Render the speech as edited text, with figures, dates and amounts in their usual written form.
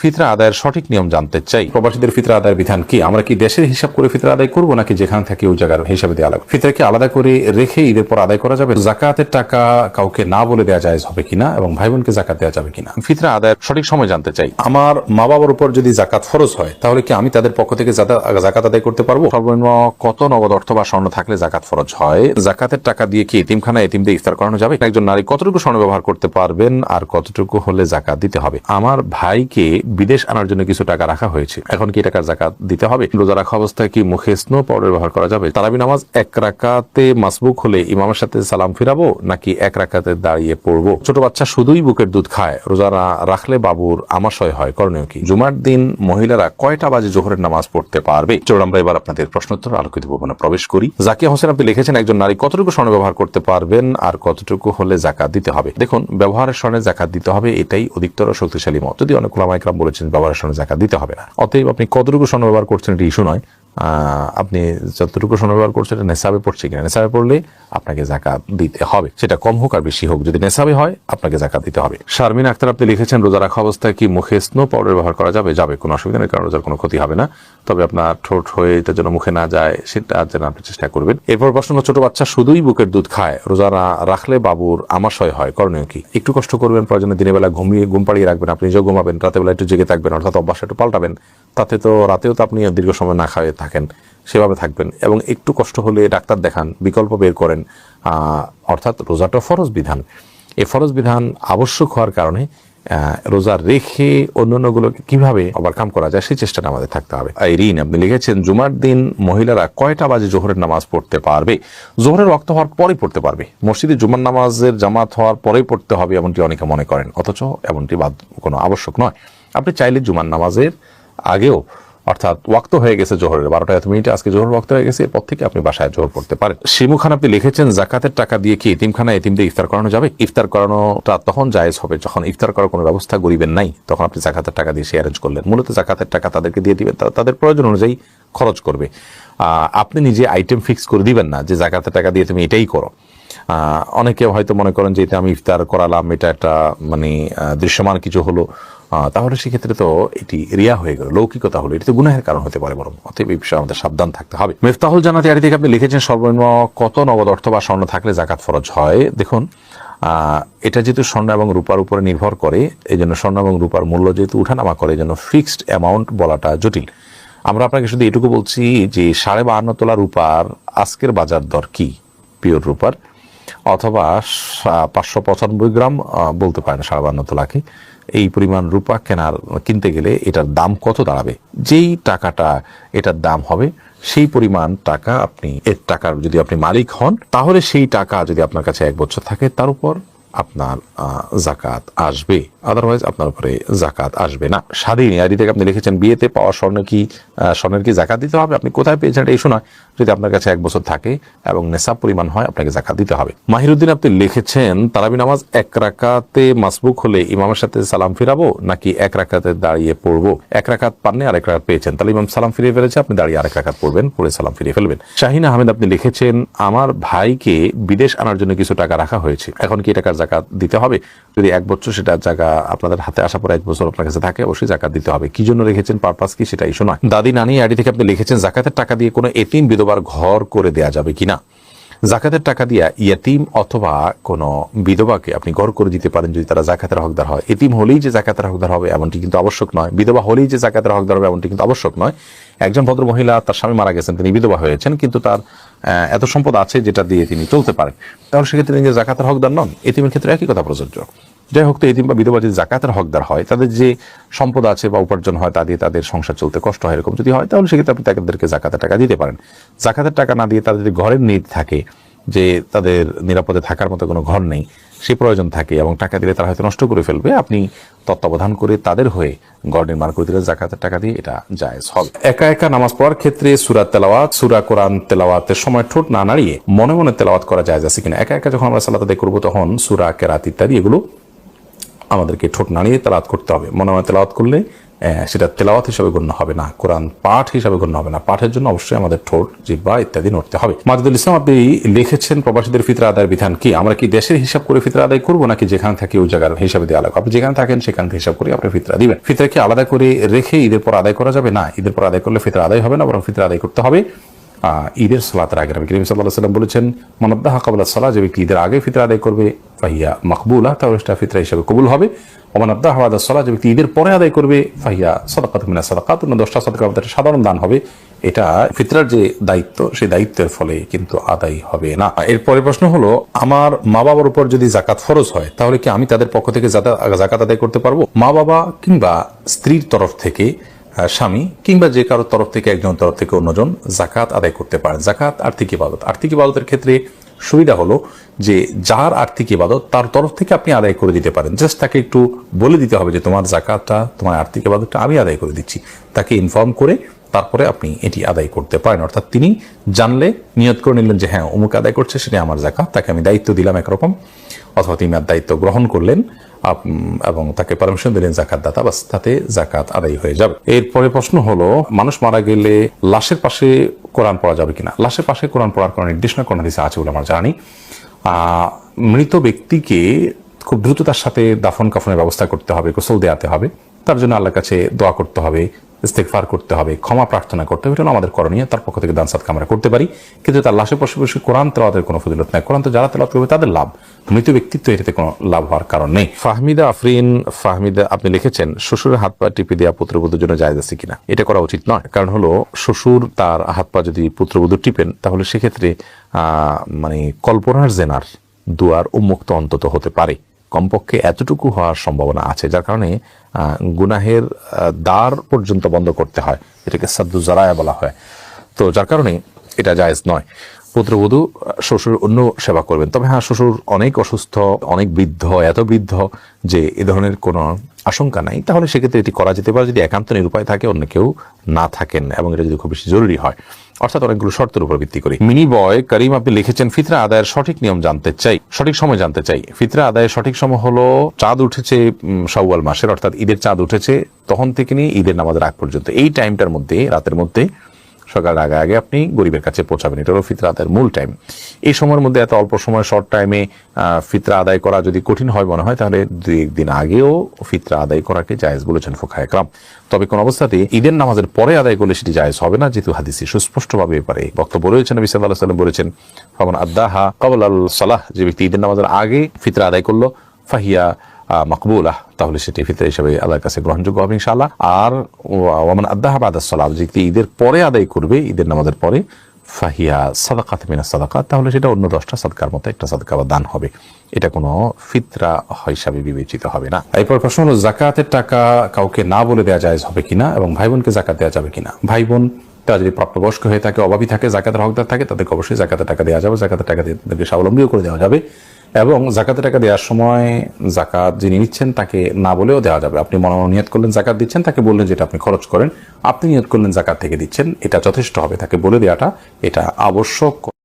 ফিতরা আদায়ের সঠিক নিয়ম জানতে চাই। প্রবাসীদের ফিতরা আদায়ের বিধান কি? আমরা কি দেশের হিসাব করে ফিতরা আদায় করব নাকি যেখানে থাকি ওই জায়গার হিসাবে দিয়ে আলাদা? ফিতরা কি আলাদা করে রেখে ঈদের পর আদায় করা যাবে? জাকাতের টাকা কাউকে না বলে দেওয়া জায়েজ হবে কিনা এবং ভাই বোনকে জাকাত দেওয়া যাবে কিনা? ফিতরা আদায়ের সঠিক সময় জানতে চাই। আমার মা বাবার উপর যদি জাকাত ফরজ হয় তাহলে কি আমি তাদের পক্ষ থেকে জাকাত আদায় করতে পারবো? সর্বনিম্ন কত নগদ অর্থ বা স্বর্ণ থাকলে জাকাত ফরজ হয়? জাকাতের টাকা দিয়ে কি এতিমখানা এতিমদের ইফতার করানো যাবে? একজন নারী কতটুকু স্বর্ণ ব্যবহার করতে পারবেন আর কতটুকু হলে জাকাত দিতে হবে? আমার ভাইকে বিদেশ আনার জন্য কিছু টাকা রাখা হয়েছে, এখন কি টাকার জাকাত দিতে হবে? রোজা রাখা অবস্থায় কি মুখে স্নো পাউডার ব্যবহার করা যাবে? তারাবি নামাজ এক রাকাতে মাসবুক হলে ইমামের সাথে সালাম ফিরাবো নাকি এক রাকাতে দাঁড়িয়ে পড়বো? ছোট বাচ্চা শুধুই বুকের দুধ খায়, রোজা রাখলে বাবুর আমাশয় হয়, করণীয় কি? জুমার দিন মহিলারা কয়টা বাজে জোহরের নামাজ পড়তে পারবে? চলুন আমরা এবার আপনাদের প্রশ্নোত্তর আলোকিত ভবনে প্রবেশ করি। জাকিয়া হোসেন আপনি লিখেছেন, একজন নারী কতটুকু স্বর্ণ ব্যবহার করতে পারবেন আর কতটুকু হলে জাকাত দিতে হবে? দেখুন, ব্যবহারের স্বর্ণে জাকাত দিতে হবে, এটাই অধিকতর শক্তিশালী মত, যদি অনেক ওলামা ইকরাম বলেছেন ব্যবহারের স্বর্ণে জাকাত দিতে হবে না। অতএব আপনি কতটুকু স্বর্ণ ব্যবহার করছেন এটি ইস্যু নয়, আপনি যতটুকু স্বর্ণ ব্যবহার করছেন নেশাবে পড়ছে কিনা, নেশাবে পড়লে আপনাকে জাকাত দিতে হবে, সেটা কম হোক আর বেশি হোক, যদি নেশাবে হয় আপনাকে জাকাত দিতে হবে। শারমিন আক্তার আপনি লিখেছেন, রোজা রাখা অবস্থায় কি মুখে স্নো পাউডার ব্যবহার করা যাবে? যাবে, কোনো অসুবিধা নেই, কারণ রোজার কোনো ক্ষতি হবে না, তবে আপনার ঠোঁট হয়ে এটার জন্য মুখে না যায় সেটা যেন আপনি চেষ্টা করবেন। এরপর প্রশ্ন, ছোট বাচ্চা শুধুই বুকের দুধ খায়, রোজা রাখলে বাবুর আমাশয় হয়, করণীয় কি? একটু কষ্ট করবেন, প্রয়োজনে দিনের বেলা ঘুম পাড়িয়ে রাখবেন, আপনি নিজেও ঘুমাবেন, রাতের বেলা একটু জেগে থাকবেন, অর্থাৎ অভ্যাস একটু পাল্টাবেন, তাতে তো রাতেও তো আপনি দীর্ঘ সময় না খাওয়া থাকেন, সেভাবে থাকবেন। এবং একটু কষ্ট হলে ডাক্তার দেখান, বিকল্প বের করেন, অর্থাৎ রোজাটা ফরজ বিধান, এই ফরজ বিধান আবশ্যক হওয়ার কারণে রোজা রেখে অন্যান্যগুলোকে কিভাবে ওভারকাম করা যায় সেই চেষ্টাটা আমাদের থাকতে হবে। আইরিন আপনি লিখেছেন, জুমার দিন মহিলারা কয়টা বাজে জোহরের নামাজ পড়তে পারবে? জোহরের ওয়াক্ত হওয়ার পরেই পড়তে পারবে, মসজিদে জুমার নামাজের জামাত হওয়ার পরেই পড়তে হবে এমনটি অনেকে মনে করেন, অথচ এমনটি কোনো আবশ্যক নয়। আপনি চাইলে জুমার নামাজের আগেও, অর্থাৎ ওয়াক্ত হয়ে গেছে জোহরের 12টা 1 মিনিটে, আজকে জোহর ওয়াক্ত হয়ে গেছে, এরপর থেকে আপনি বাসায় জোহর পড়তে পারেন। শিমু খান আপনি লিখেছেন, জাকাতের টাকা দিয়ে কি এতিমখানা এতিমদের ইফতার করানো যাবে? ইফতার করানোটা তখন জায়েজ হবে যখন ইফতার করার কোনো ব্যবস্থা গরিবের নাই, তখন আপনি জাকাতের টাকা দিয়ে সে অ্যারেঞ্জ করলেন। মূলত জাকাতের টাকা তাদেরকে দিয়ে দিবেন, তাদের প্রয়োজন অনুযায়ী খরচ করবে, আপনি নিজে আইটেম ফিক্স করে দিবেন না যে জাকাতের টাকা দিয়ে তুমি এটাই করো। অনেকে হয়তো মনে করেন যে এটা আমি ইফতার করালাম, এটা একটা মানে দৃশ্যমান কিছু হলো, তাহলে সেক্ষেত্রে তো এটি রিয়া হয়ে গেল, লৌকিকতা হলো, এটি তো গুনাহের কারণ হতে পারে বরং, অতএব এই বিষয়ে আমাদের সাবধান থাকতে হবে। মিফতাহুল জান্নাত আরি থেকে আপনি লিখেছেন, সর্বনিম্ন কত নগদ অর্থ বা স্বর্ণ থাকলে জাকাত ফরজ হয়? দেখুন, এটা যেহেতু স্বর্ণ এবং রূপার উপরে নির্ভর করে, এই জন্য স্বর্ণ এবং রূপার মূল্য যেহেতু উঠানামা করে, এই জন্য ফিক্সড অ্যামাউন্ট বলাটা জটিল। আমরা আপনাকে শুধু এটুকু বলছি যে 52.5 তোলা রূপার আজকের বাজার দর কি পিওর রূপার, অথবা 595 গ্রাম বলতে পারেন 52.5 তোলাকে, এই পরিমাণ রূপা কিনতে গেলে এটার দাম কত দাঁড়াবে? যেই টাকাটা এটার দাম হবে সেই পরিমাণ টাকা, আপনি এর টাকার যদি আপনি মালিক হন, তাহলে সেই টাকা যদি আপনার কাছে 1 বছর থাকে তার উপর আপনার জাকাত আসবে, আদারওয়াইজ আপনার উপরে জাকাত আসবে না। স্বাধীন আইডি থেকে আপনি লিখেছেন, বিয়েতে পাওয়া স্বর্ণের কি জাকাত দিতে হবে? আপনি কোথায় পেয়েছেন এটা ইস্যু নয়, যদি আপনার কাছে 1 বছর থাকে এবং নেশাব পরিমাণ হয় আপনাকে জাকাত দিতে হবে। মাহিরুদ্দিন আপনি লিখেছেন, তারাবি নামাজ 1 রাকাতে মাসবুক হলে ইমামের সাথে সালাম ফিরাবো নাকি 1 রাকাতে দাঁড়িয়ে পড়বো? 1 রাকাত পাননি আর 1 রাকাত পেয়েছেন, তাহলে ইমাম সালাম ফিরিয়ে ফেলেছে, আপনি দাঁড়িয়ে 1 রাকাত পড়বেন, পড়ে সালাম ফিরিয়ে ফেলবেন। শাহিন আহমেদ আপনি লিখেছেন, আমার ভাইকে বিদেশ আনার জন্য কিছু টাকা রাখা হয়েছে, এখন কি টাকার জাকাত দিতে হবে? যদি 1 বছর সেটা জায়গা আপনাদের হাতে আসার পর 1 বছর আপনার কাছে থাকে, অবশ্যই জাকাত দিতে হবে। কি জন্য রেখেছেন, পারপাস কি, সেটা ইস্যু নয়। দাদি নানি আইডি থেকে আপনি লিখেছেন, জাকাতের টাকা দিয়ে কোনো এতিম বিধবার ঘর করে দেয়া যাবে কিনা? জাকাতের টাকা দিয়ে ইয়াতিম অথবা কোনো বিধবাকে আপনি ঘর করে দিতে পারেন যদি তারা জাকাতের হকদার হয়। এতিম হলেই যে জাকাতের হকদার হবে এমনটি কিন্তু আবশ্যক নয়, বিধবা হলেই যে জাকাতের হকদার হবে এমনটি কিন্তু আবশ্যক নয়। একজন ভদ্র মহিলা, তার স্বামী মারা গেছেন, তিনি বিধবা হয়েছেন, কিন্তু তার এত সম্পদ আছে যেটা দিয়ে তিনি চলতে পারেন, তাহলে সেক্ষেত্রে তিনি যে জাকাতের হকদার নন। এতিমের ক্ষেত্রে একই কথা প্রযোজ্য। যাই হোক, তো এতিম বা বিধবা যদি জাকাতের হকদার হয়, তাদের যে সম্পদ আছে বা উপার্জন হয় তা দিয়ে তাদের সংসার চলতে কষ্ট হয়, এরকম যদি হয়, তাহলে সেক্ষেত্রে আপনি তাদেরকে জাকাতের টাকা দিতে পারেন। জাকাতের টাকা না দিয়ে তাদের যদি ঘরের নিড থাকে, যে তাদের নিরাপদে থাকার মতো কোনো ঘর নেই, সে প্রয়োজন থাকে এবং টাকা দিলে তারা হয়তো নষ্ট করে ফেলবে, আপনি তত্ত্বাবধান করে তাদের হয়ে ঘর নির্মাণ করে দিলে জাকাতের টাকা দিয়ে এটা জায়েজ হবে। একা একা নামাজ পড়ার ক্ষেত্রে সূরা তেলাওয়াত, সূরা কোরআন তেলাওয়াতের সময় ঠোঁট না নাড়িয়ে মনে মনে তেলাওয়াত করা জায়েজ আছে কিনা? একা একা যখন আমরা সালাত আদায় করবো তখন সূরা কেরাত ইত্যাদি এগুলো আমাদেরকে ঠোঁট নাড়িয়ে তেলাওয়াত করতে হবে। মনে মনে তেলাওয়াত করলে সেটা তেলাওয়াত হিসাবে গণ্য হবে না, কোরআন পাঠ হিসাবে গণ্য হবে না। পাঠের জন্য অবশ্যই আমাদের ঠোঁট, জিহ্বা ইত্যাদি নড়তে হবে। মাজিদুল ইসলাম আপনি লিখেছেন, প্রবাসীদের ফিতরা আদায়ের বিধান কি? আমরা কি দেশের হিসাব করে ফিতরা আদায় করবো নাকি যেখানে থাকি ওই জায়গার হিসাবে দেওয়া লাগবে? আপনি যেখানে থাকেন সেখান থেকে হিসাব করে আপনি ফিতরা দিবেন। ফিতরা কি আলাদা করে রেখে ঈদের পর আদায় করা যাবে? না, ঈদের পর আদায় করলে ফিতরা আদায় হবে না, বরং ফিতরা আদায় করতে হবে ঈদের সালাতের আগে। নবী করিম সাল্লাল্লাহু আলাইহি ওয়াসাল্লাম বলেছেন, মান আদ্দাহা ক্বাবলা সালাহ, যে ব্যক্তি ঈদের আগে ফিতরা আদায় করবে, ফাহিয়া মাকবুলা, তাহলে সেটা ফিতরা হিসেবে কবুল হবে। ওয়া মান আদ্দাহা বাদা সালাহ, যে ব্যক্তি ঈদের পরে আদায় করবে, ফাহিয়া সাদাকাতুম মিনাস সাদাকাত, 10টা সাদাকার মধ্যে সাধারণ দান হবে। এটা ফিতরার যে দায়িত্ব, সেই দায়িত্বের ফলে কিন্তু আদায় হবে না। এরপরে প্রশ্ন হলো, আমার মা বাবার উপর যদি জাকাত ফরজ হয়, তাহলে কি আমি তাদের পক্ষ থেকে জাকাত আদায় করতে পারবো? মা বাবা কিংবা স্ত্রীর তরফ থেকে, স্বামী কিংবা যে কারোর তরফ থেকে, একজন তরফ থেকে অন্যজন জাকাত আদায় করতে পারেন। জাকাত আর্থিক ইবাদত। আর্থিক ইবাদতের ক্ষেত্রে সুবিধা হলো যে যার আর্থিক ইবাদত তার তরফ থেকে আপনি আদায় করে দিতে পারেন। জাস্ট তাকে একটু বলে দিতে হবে যে তোমার জাকাতটা, তোমার আর্থিক ইবাদতটা আমি আদায় করে দিচ্ছি। তাকে ইনফর্ম করে তারপরে আপনি এটি আদায় করতে পারেন। অর্থাৎ তিনি জানলে নিয়ত করে নিলেন যে হ্যাঁ অমুক আদায় করছে, সেটা আমার জাকাত, তাকে আমি দায়িত্ব দিলাম একরকম, অথবা তিনি আর দায়িত্ব গ্রহণ করলেন এবং তাকে পারমিশন দিলেন জাকাত দাতা, বাস তাতে জাকাত আদায় হয়ে যাবে। এরপরে প্রশ্ন হলো, মানুষ মারা গেলে লাশের পাশে কোরআন পড়া যাবে কিনা? লাশের পাশে কোরআন পড়ার কোনো নির্দেশনা কোন হাদিসে আছে বলে আমার জানি। মৃত ব্যক্তিকে খুব দ্রুততার সাথে দাফন কাফনের ব্যবস্থা করতে হবে, গোসল দেওয়াতে হবে, তার জন্য আল্লাহর কাছে দোয়া করতে হবে, ইস্তেগফার করতে হবে, ক্ষমা প্রার্থনা করতে হবে। এটা আমাদের করণীয়। তার পক্ষ থেকে দান সাদকা আমরা করতে পারি, কিন্তু তার লাশের পাশে বসে কোরআন তেলাওয়াতের কোনো ফজিলত নাই। কোরআন তো যারা তেলাওয়াত করবে তাদের লাভ, মৃত ব্যক্তিত্ব এটাতে কোনো লাভ হওয়ার কারণ নেই। ফাহমিদা আফরিন ফাহমিদা আপনি লিখেছেন, শ্বশুরের হাত পা টিপে দেওয়া পুত্রবধূর জন্য জায়েজ আছে কিনা? এটা করা উচিত নয়। কারণ হলো, শ্বশুর তার হাত পা যদি পুত্রবধূ টিপেন, তাহলে সেক্ষেত্রে মানে কল্পনার জেনার দুয়ার উন্মুক্ত অন্তত হতে পারে, কমপক্ষে এতটুকু হওয়ার সম্ভাবনা আছে, যার কারণে গুনাহের দ্বার পর্যন্ত বন্ধ করতে হয়। এটাকে সাদ্দু জারায়া বলা হয়। তো যার কারণে এটা জায়েজ নয়। পুত্রবধূ শ্বশুর অন্য সেবা করবেন। তবে হ্যাঁ, শ্বশুর অনেক অসুস্থ, অনেক বৃদ্ধ, এত বৃদ্ধ যে এ ধরনের কোনো আশঙ্কা নাই, তাহলে সেক্ষেত্রে এটি করা যেতে পারে যদি একান্ত নিরুপায় থাকে, অন্য কেউ না থাকেন, এবং এটা যদি খুব বেশি জরুরি হয়, অর্থাৎ অনেকগুলো শর্তের উপর ভিত্তি করে। মিনি বয় করিম আপনি লিখেছেন, ফিতরা আদায়ের সঠিক নিয়ম জানতে চাই, সঠিক সময় জানতে চাই। ফিতরা আদায়ের সঠিক সময় হলো, চাঁদ উঠেছে শাওয়াল মাসের, অর্থাৎ ঈদের চাঁদ উঠেছে তখন থেকে নিয়ে ঈদের নামাজের আগ পর্যন্ত, এই টাইমটার মধ্যে, রাতের মধ্যে, সকাল আগে আগে আপনি গরিবের কাছে পৌঁছাবেন। এটা হলো ফিতরা আদায়ের মূল টাইম। এই সময়ের মধ্যে এত অল্প সময়, শর্ট টাইমে ফিতরা আদায় করা যদি কঠিন হয় মনে হয়, তাহলে 2-1 দিন আগেও ফিতরা আদায় করাকে জায়েজ বলেছেন ফুকাহায়ে কেরাম। তবে কোন অবস্থাতে ঈদের নামাজের পরে আদায় করলে সেটি জায়েজ হবে না, যেহেতু হাদিসে সুস্পষ্টভাবে ব্যাপারে বক্তব্য রয়েছেন। নবী সাল্লাল্লাহু আলাইহি ওয়াসাল্লাম বলেছেন, ফামান আদ্দাহা ক্বাবলাল সালাহ, যে ব্যক্তি ঈদের নামাজের আগে ফিতরা আদায় করলো, ফাহিয়া মাকবুলাহ, তাহলে সেটি ফিতরা হিসেবে আল্লাহর কাছে গ্রহণযোগ্য হবে ইনশাআল্লাহ। আর ওয়ামান আদ্দাহা বাদা সালাহ, যে ঈদের পরে আদায় করবে, ঈদের নামাজের পরে, ফাহিয়া সাদাকাত মিনাস সাদাকাত, তাহলে সেটা অন্য 10টা সাদকার মতো একটা সাদকা বা দান হবে। এটা কোনো ফিতরা হিসাবে বিবেচিত হবে না। এরপর প্রশ্ন হলো, জাকাতের টাকা কাউকে না বলে দেওয়া জায়েজ হবে কিনা, এবং ভাই বোনকে জাকাত দেওয়া যাবে কিনা? ভাই বোন তারা যদি প্রাপ্তবয়স্ক হয়ে থাকে, অভাবী থাকে, জাকাতের হকদার থাকে, তাদেরকে অবশ্যই জাকাতের টাকা দেওয়া যাবে। জাকাতের টাকা দিয়ে তাদেরকে স্বাবলম্বীও করে দেওয়া যাবে, এবং জাকাতের টাকা দেওয়ার সময় জাকাত যিনি নিচ্ছেন তাকে না বলেও দেওয়া যাবে। আপনি মনে মনে নিয়ত করলেন জাকাত দিচ্ছেন, তাকে বললেন যেটা আপনি খরচ করেন, আপনি নিয়ত করলেন জাকাত থেকে দিচ্ছেন, এটা যথেষ্ট হবে। তাকে বলে দেওয়াটা এটা আবশ্যক।